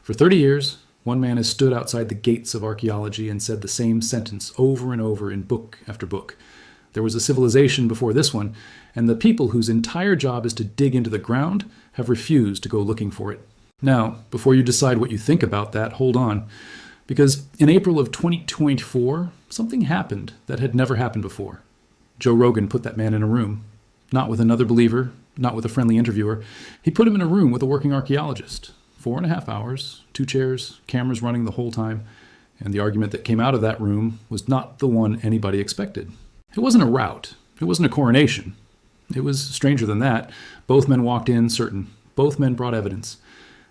For 30 years, one man has stood outside the gates of archaeology and said the same sentence over and over in book after book. There was a civilization before this one, and the people whose entire job is to dig into the ground have refused to go looking for it. Now, before you decide what you think about that, hold on. Because in April of 2024, something happened that had never happened before. Joe Rogan put that man in a room. Not with another believer, not with a friendly interviewer. He put him in a room with a working archaeologist. 4.5 hours, 2 chairs, cameras running the whole time, and the argument that came out of that room was not the one anybody expected. It wasn't a rout. It wasn't a coronation. It was stranger than that. Both men walked in certain. Both men brought evidence.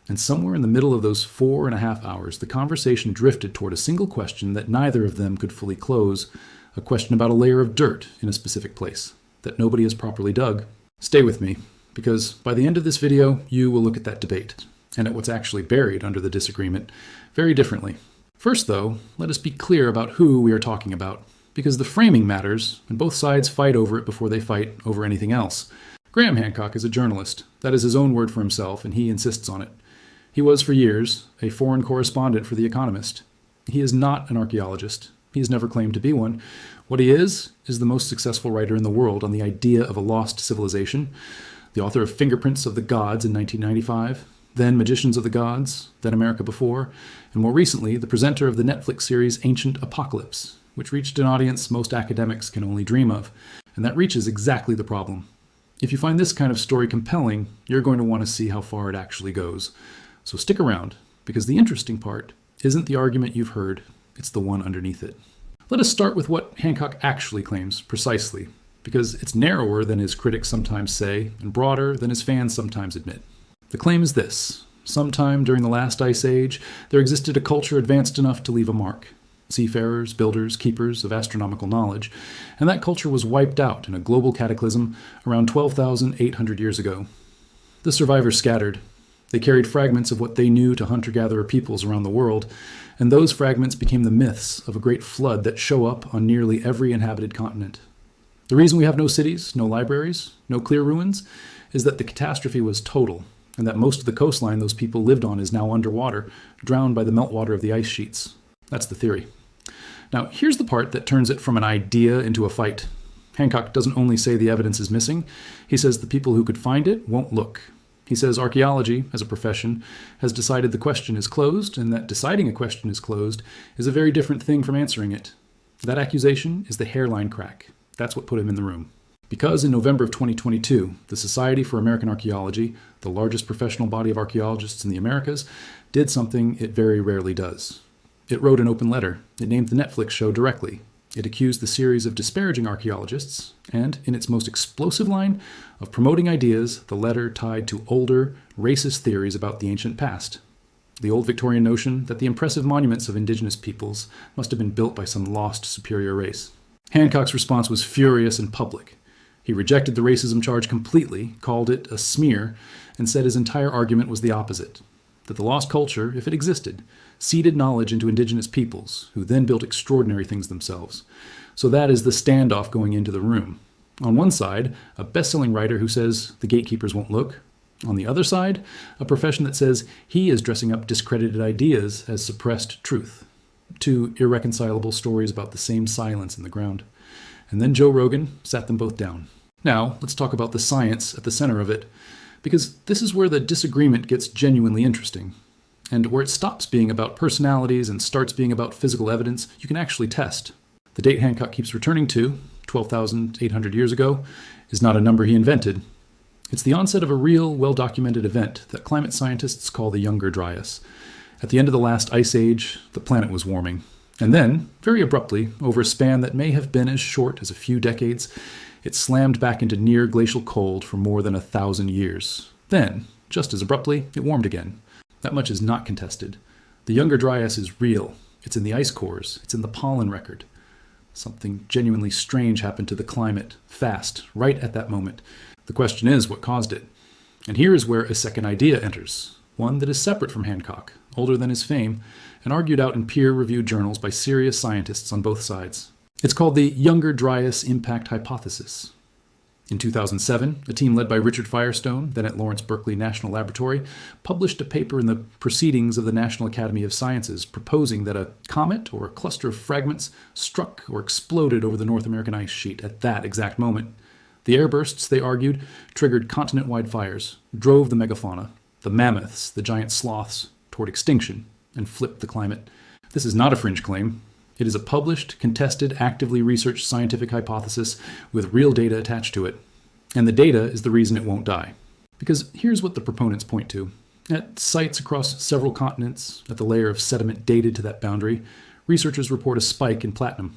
And somewhere in the middle of those 4.5 hours, the conversation drifted toward a single question that neither of them could fully close, a question about a layer of dirt in a specific place that nobody has properly dug. Stay with me, because by the end of this video, you will look at that debate and at what's actually buried under the disagreement very differently. First, though, let us be clear about who we are talking about, because the framing matters, and both sides fight over it before they fight over anything else. Graham Hancock is a journalist. That is his own word for himself, and he insists on it. He was, for years, a foreign correspondent for The Economist. He is not an archaeologist. He has never claimed to be one. What he is the most successful writer in the world on the idea of a lost civilization, the author of Fingerprints of the Gods in 1995, then Magicians of the Gods, then America Before, and more recently, the presenter of the Netflix series Ancient Apocalypse, which reached an audience most academics can only dream of. And that reaches exactly the problem. If you find this kind of story compelling, you're going to want to see how far it actually goes. So stick around, because the interesting part isn't the argument you've heard, it's the one underneath it. Let us start with what Hancock actually claims, precisely, because it's narrower than his critics sometimes say, and broader than his fans sometimes admit. The claim is this: sometime during the last ice age, there existed a culture advanced enough to leave a mark. Seafarers, builders, keepers of astronomical knowledge, and that culture was wiped out in a global cataclysm around 12,800 years ago. The survivors scattered. They carried fragments of what they knew to hunter-gatherer peoples around the world, and those fragments became the myths of a great flood that show up on nearly every inhabited continent. The reason we have no cities, no libraries, no clear ruins, is that the catastrophe was total, and that most of the coastline those people lived on is now underwater, drowned by the meltwater of the ice sheets. That's the theory. Now, here's the part that turns it from an idea into a fight. Hancock doesn't only say the evidence is missing, he says the people who could find it won't look. He says archaeology, as a profession, has decided the question is closed, and that deciding a question is closed is a very different thing from answering it. That accusation is the hairline crack. That's what put him in the room. Because in November of 2022, the Society for American Archaeology, the largest professional body of archaeologists in the Americas, did something it very rarely does. It wrote an open letter. It named the Netflix show directly. It accused the series of disparaging archaeologists, and, in its most explosive line, of promoting ideas the letter tied to older, racist theories about the ancient past. The old Victorian notion that the impressive monuments of indigenous peoples must have been built by some lost superior race. Hancock's response was furious and public. He rejected the racism charge completely, called it a smear, and said his entire argument was the opposite. That the lost culture, if it existed, seeded knowledge into indigenous peoples, who then built extraordinary things themselves. So that is the standoff going into the room. On one side, a best-selling writer who says the gatekeepers won't look. On the other side, a profession that says he is dressing up discredited ideas as suppressed truth. Two irreconcilable stories about the same silence in the ground. And then Joe Rogan sat them both down. Now, let's talk about the science at the center of it, because this is where the disagreement gets genuinely interesting. And where it stops being about personalities and starts being about physical evidence you can actually test. The date Hancock keeps returning to, 12,800 years ago, is not a number he invented. It's the onset of a real, well-documented event that climate scientists call the Younger Dryas. At the end of the last ice age, the planet was warming. And then, very abruptly, over a span that may have been as short as a few decades, it slammed back into near glacial cold for more than 1,000 years. Then, just as abruptly, it warmed again. That much is not contested. The Younger Dryas is real. It's in the ice cores. It's in the pollen record. Something genuinely strange happened to the climate, fast, right at that moment. The question is, what caused it? And here is where a second idea enters. One that is separate from Hancock, older than his fame, and argued out in peer-reviewed journals by serious scientists on both sides. It's called the Younger Dryas Impact Hypothesis. In 2007, a team led by Richard Firestone, then at Lawrence Berkeley National Laboratory, published a paper in the Proceedings of the National Academy of Sciences proposing that a comet or a cluster of fragments struck or exploded over the North American ice sheet at that exact moment. The airbursts, they argued, triggered continent-wide fires, drove the megafauna, the mammoths, the giant sloths, toward extinction, and flipped the climate. This is not a fringe claim. It is a published, contested, actively researched scientific hypothesis with real data attached to it. And the data is the reason it won't die. Because here's what the proponents point to. At sites across several continents, at the layer of sediment dated to that boundary, researchers report a spike in platinum.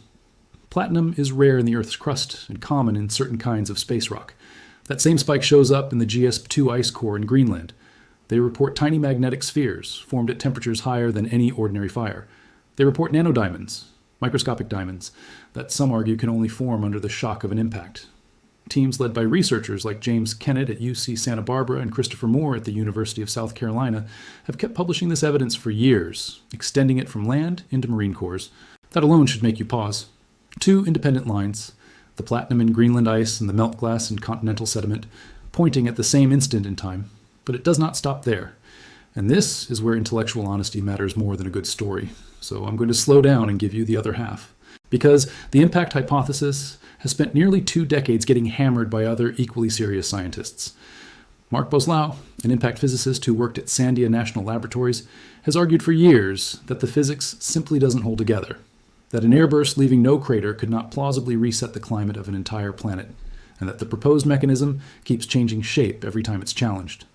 Platinum is rare in the Earth's crust and common in certain kinds of space rock. That same spike shows up in the GISP2 ice core in Greenland. They report tiny magnetic spheres formed at temperatures higher than any ordinary fire. They report nanodiamonds, microscopic diamonds, that some argue can only form under the shock of an impact. Teams led by researchers like James Kennett at UC Santa Barbara and Christopher Moore at the University of South Carolina have kept publishing this evidence for years, extending it from land into marine cores. That alone should make you pause. Two independent lines, the platinum in Greenland ice and the melt glass in continental sediment, pointing at the same instant in time. But it does not stop there. And this is where intellectual honesty matters more than a good story. So I'm going to slow down and give you the other half. Because the impact hypothesis has spent nearly 2 decades getting hammered by other equally serious scientists. Mark Boslough, an impact physicist who worked at Sandia National Laboratories, has argued for years that the physics simply doesn't hold together, that an airburst leaving no crater could not plausibly reset the climate of an entire planet, and that the proposed mechanism keeps changing shape every time it's challenged.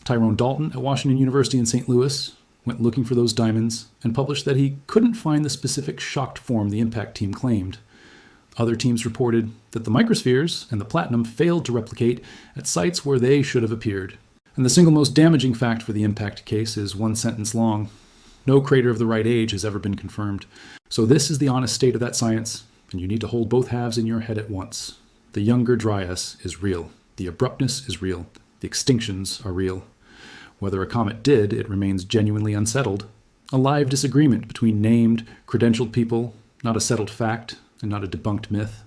Tyrone Daulton at Washington University in St. Louis went looking for those diamonds and published that he couldn't find the specific shocked form the impact team claimed. Other teams reported that the microspheres and the platinum failed to replicate at sites where they should have appeared. And the single most damaging fact for the impact case is one sentence long. No crater of the right age has ever been confirmed. So this is the honest state of that science, and you need to hold both halves in your head at once. The Younger Dryas is real. The abruptness is real. The extinctions are real. Whether a comet did, it remains genuinely unsettled. A live disagreement between named, credentialed people, not a settled fact, and not a debunked myth.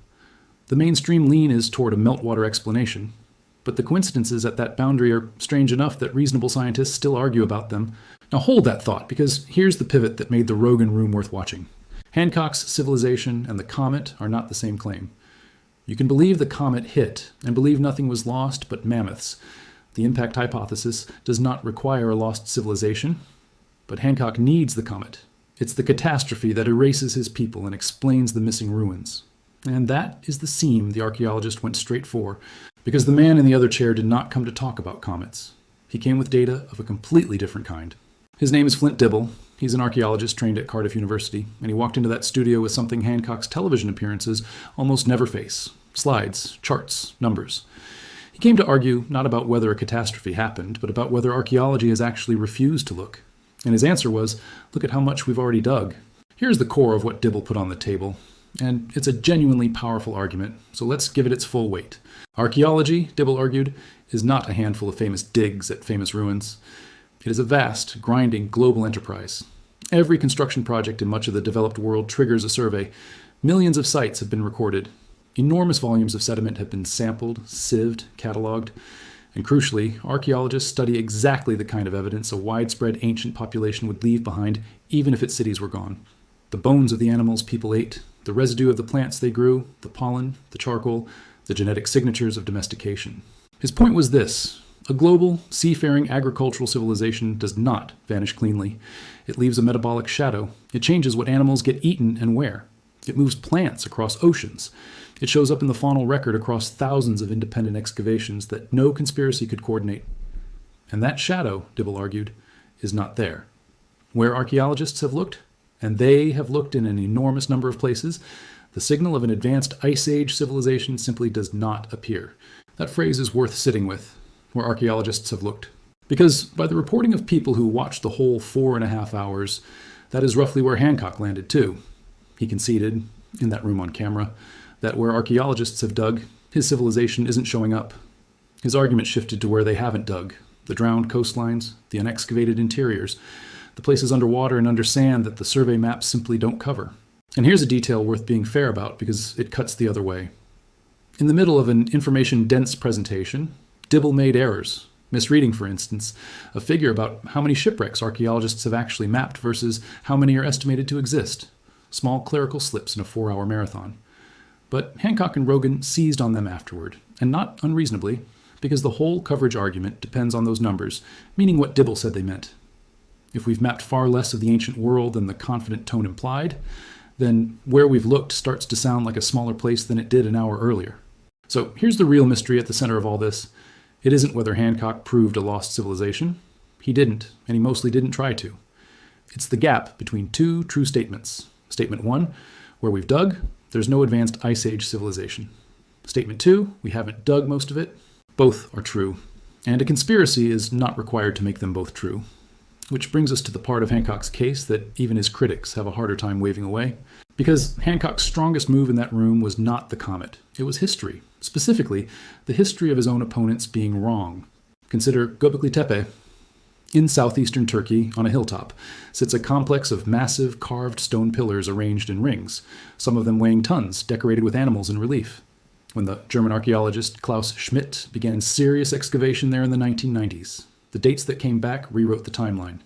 The mainstream lean is toward a meltwater explanation, but the coincidences at that boundary are strange enough that reasonable scientists still argue about them. Now hold that thought, because here's the pivot that made the Rogan room worth watching. Hancock's civilization and the comet are not the same claim. You can believe the comet hit, and believe nothing was lost but mammoths. The impact hypothesis does not require a lost civilization, but Hancock needs the comet. It's the catastrophe that erases his people and explains the missing ruins. And that is the seam the archaeologist went straight for, because the man in the other chair did not come to talk about comets. He came with data of a completely different kind. His name is Flint Dibble. He's an archaeologist trained at Cardiff University, and he walked into that studio with something Hancock's television appearances almost never face: slides, charts, numbers. He came to argue not about whether a catastrophe happened, but about whether archaeology has actually refused to look. And his answer was, look at how much we've already dug. Here's the core of what Dibble put on the table, and it's a genuinely powerful argument, so let's give it its full weight. Archaeology, Dibble argued, is not a handful of famous digs at famous ruins. It is a vast, grinding, global enterprise. Every construction project in much of the developed world triggers a survey. Millions of sites have been recorded. Enormous volumes of sediment have been sampled, sieved, cataloged, and crucially, archaeologists study exactly the kind of evidence a widespread ancient population would leave behind, even if its cities were gone. The bones of the animals people ate, the residue of the plants they grew, the pollen, the charcoal, the genetic signatures of domestication. His point was this: a global, seafaring agricultural civilization does not vanish cleanly. It leaves a metabolic shadow. It changes what animals get eaten and where. It moves plants across oceans. It shows up in the faunal record across thousands of independent excavations that no conspiracy could coordinate. And that shadow, Dibble argued, is not there. Where archaeologists have looked, and they have looked in an enormous number of places, the signal of an advanced Ice Age civilization simply does not appear. That phrase is worth sitting with, where archaeologists have looked. Because by the reporting of people who watched the whole 4.5 hours, that is roughly where Hancock landed too. He conceded, in that room on camera, that where archaeologists have dug, his civilization isn't showing up. His argument shifted to where they haven't dug: the drowned coastlines, the unexcavated interiors, the places underwater and under sand that the survey maps simply don't cover. And here's a detail worth being fair about because it cuts the other way. In the middle of an information-dense presentation, Dibble made errors, misreading, for instance, a figure about how many shipwrecks archaeologists have actually mapped versus how many are estimated to exist. Small clerical slips in a 4-hour marathon. But Hancock and Rogan seized on them afterward, and not unreasonably, because the whole coverage argument depends on those numbers, meaning what Dibble said they meant. If we've mapped far less of the ancient world than the confident tone implied, then where we've looked starts to sound like a smaller place than it did an hour earlier. So here's the real mystery at the center of all this. It isn't whether Hancock proved a lost civilization. He didn't, and he mostly didn't try to. It's the gap between two true statements. Statement 1, where we've dug, there's no advanced Ice Age civilization. Statement 2, we haven't dug most of it. Both are true, and a conspiracy is not required to make them both true. Which brings us to the part of Hancock's case that even his critics have a harder time waving away. Because Hancock's strongest move in that room was not the comet. It was history. Specifically, the history of his own opponents being wrong. Consider Göbekli Tepe. In southeastern Turkey, on a hilltop, sits a complex of massive carved stone pillars arranged in rings, some of them weighing tons, decorated with animals in relief. When the German archaeologist Klaus Schmidt began serious excavation there in the 1990s, the dates that came back rewrote the timeline.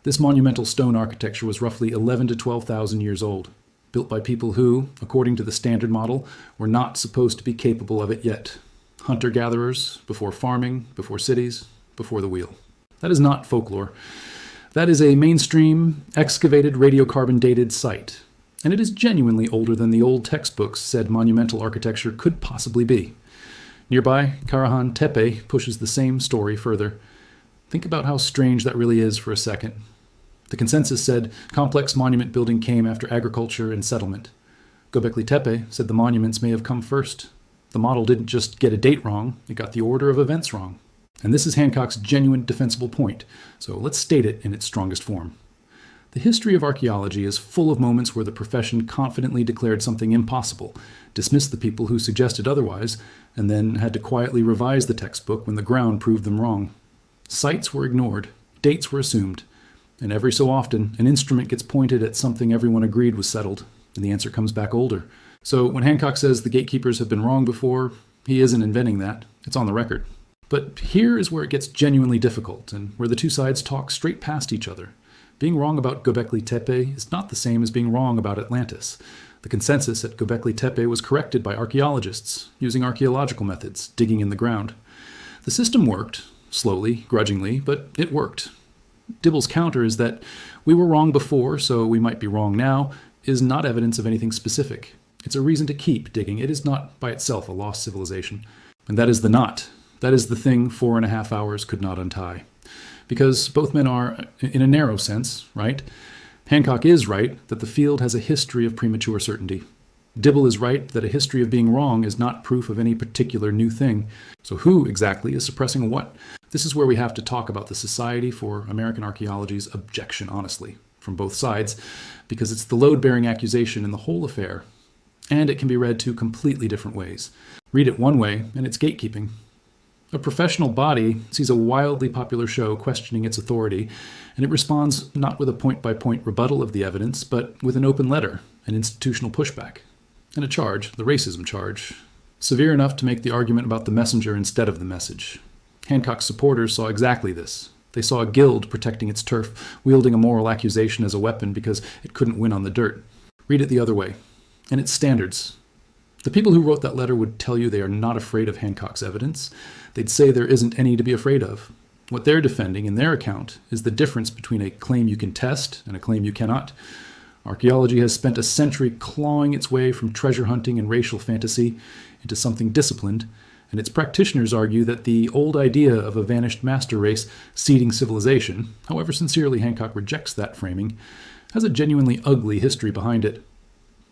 This monumental stone architecture was roughly 11,000 to 12,000 years old, built by people who, according to the standard model, were not supposed to be capable of it yet. Hunter-gatherers, before farming, before cities, before the wheel. That is not folklore. That is a mainstream, excavated, radiocarbon-dated site, and it is genuinely older than the old textbooks said monumental architecture could possibly be. Nearby, Karahan Tepe pushes the same story further. Think about how strange that really is for a second. The consensus said complex monument building came after agriculture and settlement. Göbekli Tepe said the monuments may have come first. The model didn't just get a date wrong, it got the order of events wrong. And this is Hancock's genuine defensible point, so let's state it in its strongest form. The history of archaeology is full of moments where the profession confidently declared something impossible, dismissed the people who suggested otherwise, and then had to quietly revise the textbook when the ground proved them wrong. Sites were ignored, dates were assumed, and every so often an instrument gets pointed at something everyone agreed was settled, and the answer comes back older. So when Hancock says the gatekeepers have been wrong before, he isn't inventing that, it's on the record. But here is where it gets genuinely difficult, and where the two sides talk straight past each other. Being wrong about Göbekli Tepe is not the same as being wrong about Atlantis. The consensus at Göbekli Tepe was corrected by archaeologists, using archaeological methods, digging in the ground. The system worked, slowly, grudgingly, but it worked. Dibble's counter is that we were wrong before, so we might be wrong now, is not evidence of anything specific. It's a reason to keep digging. It is not by itself a lost civilization. And that is the knot. That is the thing 4.5 hours could not untie. Because both men are, in a narrow sense, right. Hancock is right that the field has a history of premature certainty. Dibble is right that a history of being wrong is not proof of any particular new thing. So who exactly is suppressing what? This is where we have to talk about the Society for American Archaeology's objection honestly, from both sides, because it's the load-bearing accusation in the whole affair. And it can be read two completely different ways. Read it one way, and it's gatekeeping. A professional body sees a wildly popular show questioning its authority, and it responds not with a point-by-point rebuttal of the evidence, but with an open letter, an institutional pushback, and a charge, the racism charge, severe enough to make the argument about the messenger instead of the message. Hancock's supporters saw exactly this. They saw a guild protecting its turf, wielding a moral accusation as a weapon because it couldn't win on the dirt. Read it the other way, and its standards. The people who wrote that letter would tell you they are not afraid of Hancock's evidence. They'd say there isn't any to be afraid of. What they're defending in their account is the difference between a claim you can test and a claim you cannot. Archaeology has spent a century clawing its way from treasure hunting and racial fantasy into something disciplined, and its practitioners argue that the old idea of a vanished master race seeding civilization, however sincerely Hancock rejects that framing, has a genuinely ugly history behind it.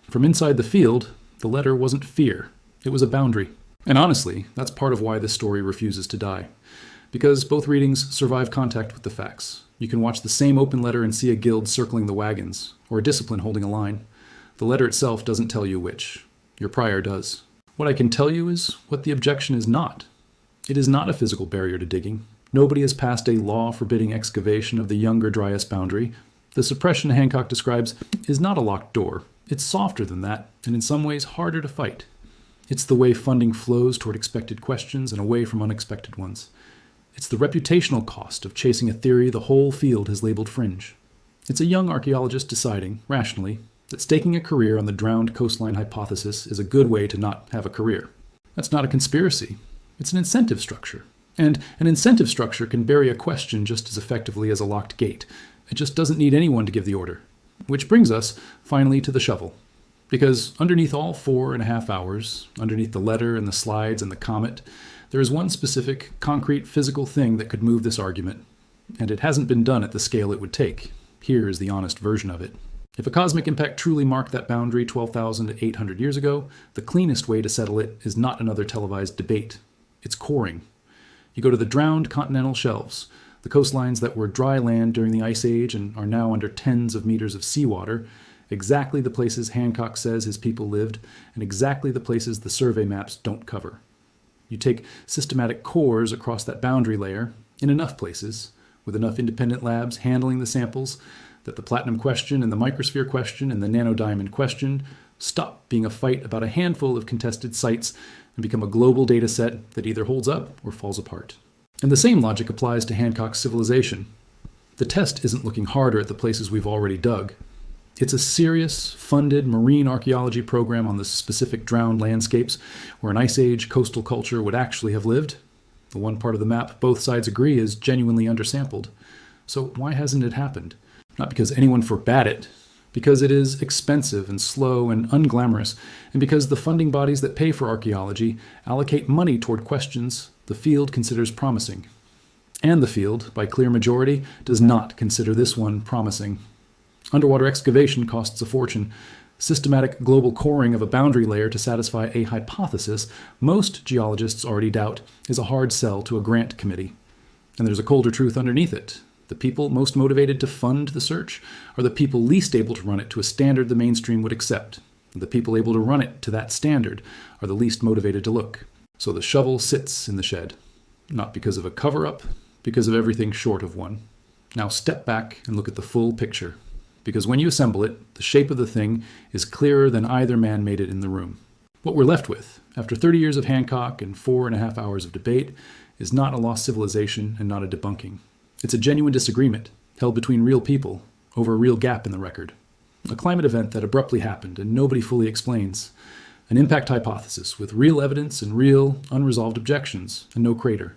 From inside the field, the letter wasn't fear, it was a boundary. And honestly, that's part of why this story refuses to die. Because both readings survive contact with the facts. You can watch the same open letter and see a guild circling the wagons, or a discipline holding a line. The letter itself doesn't tell you which. Your prior does. What I can tell you is what the objection is not. It is not a physical barrier to digging. Nobody has passed a law forbidding excavation of the Younger Dryas boundary. The suppression Hancock describes is not a locked door. It's softer than that, and in some ways harder to fight. It's the way funding flows toward expected questions and away from unexpected ones. It's the reputational cost of chasing a theory the whole field has labeled fringe. It's a young archaeologist deciding, rationally, that staking a career on the drowned coastline hypothesis is a good way to not have a career. That's not a conspiracy. It's an incentive structure. And an incentive structure can bury a question just as effectively as a locked gate. It just doesn't need anyone to give the order. Which brings us, finally, to the shovel. Because underneath all 4.5 hours, underneath the letter and the slides and the comet, there is one specific, concrete, physical thing that could move this argument. And it hasn't been done at the scale it would take. Here is the honest version of it. If a cosmic impact truly marked that boundary 12,800 years ago, the cleanest way to settle it is not another televised debate. It's coring. You go to the drowned continental shelves, the coastlines that were dry land during the Ice Age and are now under tens of meters of seawater, exactly the places Hancock says his people lived, and exactly the places the survey maps don't cover. You take systematic cores across that boundary layer, in enough places, with enough independent labs handling the samples, that the platinum question and the microsphere question and the nanodiamond question stop being a fight about a handful of contested sites and become a global data set that either holds up or falls apart. And the same logic applies to Hancock's civilization. The test isn't looking harder at the places we've already dug. It's a serious, funded marine archaeology program on the specific drowned landscapes where an Ice Age coastal culture would actually have lived. The one part of the map both sides agree is genuinely undersampled. So why hasn't it happened? Not because anyone forbade it, because it is expensive and slow and unglamorous, and because the funding bodies that pay for archaeology allocate money toward questions the field considers promising. And the field, by clear majority, does not consider this one promising. Underwater excavation costs a fortune. Systematic global coring of a boundary layer to satisfy a hypothesis most geologists already doubt is a hard sell to a grant committee. And there's a colder truth underneath it. The people most motivated to fund the search are the people least able to run it to a standard the mainstream would accept. And the people able to run it to that standard are the least motivated to look. So the shovel sits in the shed. Not because of a cover-up, because of everything short of one. Now step back and look at the full picture. Because when you assemble it, the shape of the thing is clearer than either man made it in the room. What we're left with, after 30 years of Hancock and 4.5 hours of debate, is not a lost civilization and not a debunking. It's a genuine disagreement, held between real people, over a real gap in the record. A climate event that abruptly happened and nobody fully explains. An impact hypothesis with real evidence and real, unresolved objections, and no crater.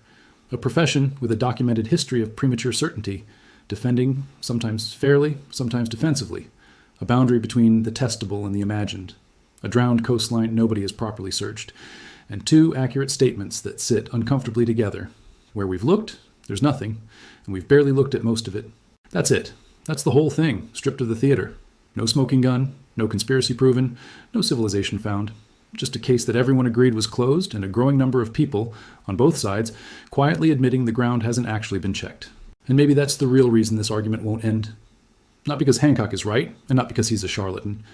A profession with a documented history of premature certainty, defending, sometimes fairly, sometimes defensively, a boundary between the testable and the imagined, a drowned coastline nobody has properly searched, and two accurate statements that sit uncomfortably together. Where we've looked, there's nothing, and we've barely looked at most of it. That's it. That's the whole thing, stripped of the theater. No smoking gun, no conspiracy proven, no civilization found. Just a case that everyone agreed was closed, and a growing number of people, on both sides, quietly admitting the ground hasn't actually been checked. And maybe that's the real reason this argument won't end. Not because Hancock is right, and not because he's a charlatan,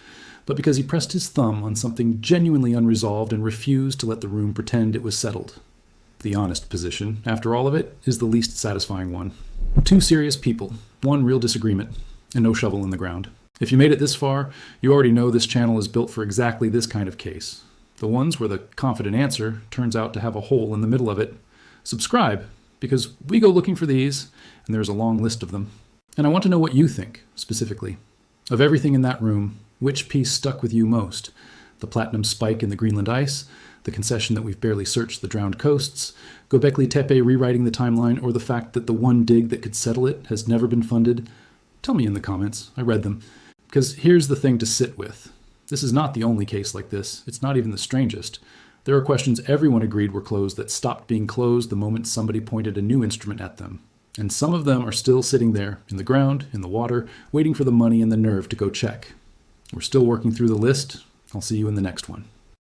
but because he pressed his thumb on something genuinely unresolved and refused to let the room pretend it was settled. The honest position, after all of it, is the least satisfying one. Two serious people, one real disagreement, and no shovel in the ground. If you made it this far, you already know this channel is built for exactly this kind of case. The ones where the confident answer turns out to have a hole in the middle of it. Subscribe, because we go looking for these, and there's a long list of them. And I want to know what you think, specifically. Of everything in that room, which piece stuck with you most? The platinum spike in the Greenland ice, the concession that we've barely searched the drowned coasts, Göbekli Tepe rewriting the timeline, or the fact that the one dig that could settle it has never been funded? Tell me in the comments. I read them. Because here's the thing to sit with. This is not the only case like this. It's not even the strangest. There are questions everyone agreed were closed that stopped being closed the moment somebody pointed a new instrument at them. And some of them are still sitting there, in the ground, in the water, waiting for the money and the nerve to go check. We're still working through the list. I'll see you in the next one.